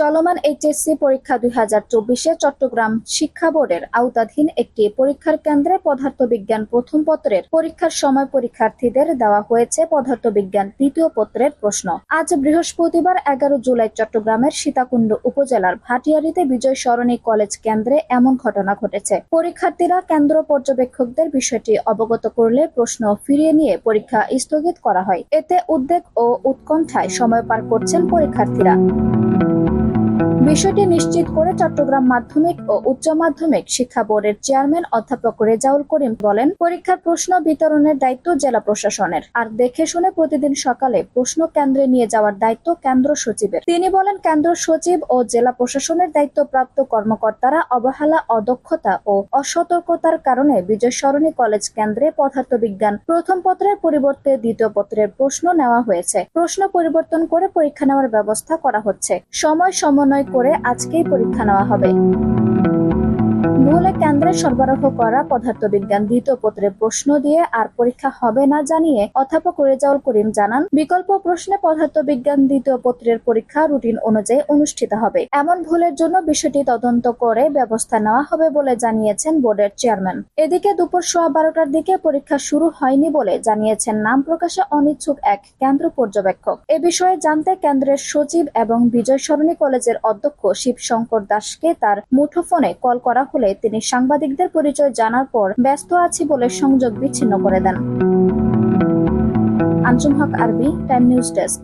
চলমান এইচএসসি পরীক্ষা 2024-এ চট্টগ্রাম শিক্ষা বোর্ডের আওতাধীন একটি পরীক্ষার কেন্দ্রে পদার্থবিজ্ঞান প্রথম পত্রের পরীক্ষার সময় পরীক্ষার্থীদের দেওয়া হয়েছে পদার্থবিজ্ঞান দ্বিতীয় পত্রের প্রশ্ন। আজ বৃহস্পতিবার 11 জুলাই চট্টগ্রামের সীতাকুণ্ড উপজেলার ভাটিয়ারীতে বিজয় সরণি কলেজ কেন্দ্রে এমন ঘটনা ঘটেছে। পরীক্ষার্থীরা কেন্দ্র পর্যবেক্ষকদের বিষয়টি অবগত করলে প্রশ্ন ফিরিয়ে নিয়ে পরীক্ষা স্থগিত করা হয়। এতে উদ্বেগ ও উৎকণ্ঠায় সময় পার করছেন পরীক্ষার্থীরা। বিষয়টি নিশ্চিত করে চট্টগ্রাম মাধ্যমিক ও উচ্চ মাধ্যমিক শিক্ষা বোর্ডের চেয়ারম্যান অধ্যাপক রেজাউল করিম বলেন, পরীক্ষার প্রশ্ন বিতরণের দায়িত্ব জেলা প্রশাসনের, আর দেখে শুনে প্রতিদিন সকালে প্রশ্ন কেন্দ্রে নিয়ে যাওয়ার দায়িত্ব কেন্দ্র সচিবের। তিনি বলেন, কেন্দ্র সচিব ও জেলা প্রশাসনের দায়িত্বপ্রাপ্ত কর্মকর্তারা অবহেলা, অদক্ষতা ও অসতর্কতার কারণে বিজয় সরণি কলেজ কেন্দ্রে পদার্থবিজ্ঞান প্রথম পত্রের পরিবর্তে দ্বিতীয় পত্রের প্রশ্ন নেওয়া হয়েছে। প্রশ্ন পরিবর্তন করে পরীক্ষা নেওয়ার ব্যবস্থা করা হচ্ছে। সময় সমন্বয় করে আজকেই পরীক্ষা নেওয়া হবে। ভুলে কেন্দ্রে সরবরাহ করা পদার্থবিজ্ঞান দ্বিতীয় পত্রের প্রশ্ন দিয়ে আর পরীক্ষা হবে না জানিয়ে অধ্যাপক রেজাউল করিম জানান, বিকল্প প্রশ্নে পদার্থবিজ্ঞান দ্বিতীয় পত্রের পরীক্ষা রুটিন অনুযায়ী অনুষ্ঠিত হবে। এমন ভুলের জন্য বিষয়টি তদন্ত করে ব্যবস্থা নেওয়া হবে বলে জানিয়েছেন বোর্ডের চেয়ারম্যান। এদিকে দুপুর 12:15টার দিকে পরীক্ষা শুরু হয়নি বলে জানিয়েছেন নাম প্রকাশে অনিচ্ছুক এক কেন্দ্র পর্যবেক্ষক। এ বিষয়ে জানতে কেন্দ্রের সচিব এবং বিজয় সরণি কলেজের অধ্যক্ষ শিবশঙ্কর দাসকে তার মুঠোফোনে কল করা হলে তিনি সাংবাদিকদের পরিচয় জানার পর ব্যস্ত আছি বলে সংযোগ বিচ্ছিন্ন করে দেন। আঞ্জুম হক আরবি, টাইম নিউজ ডেস্ক।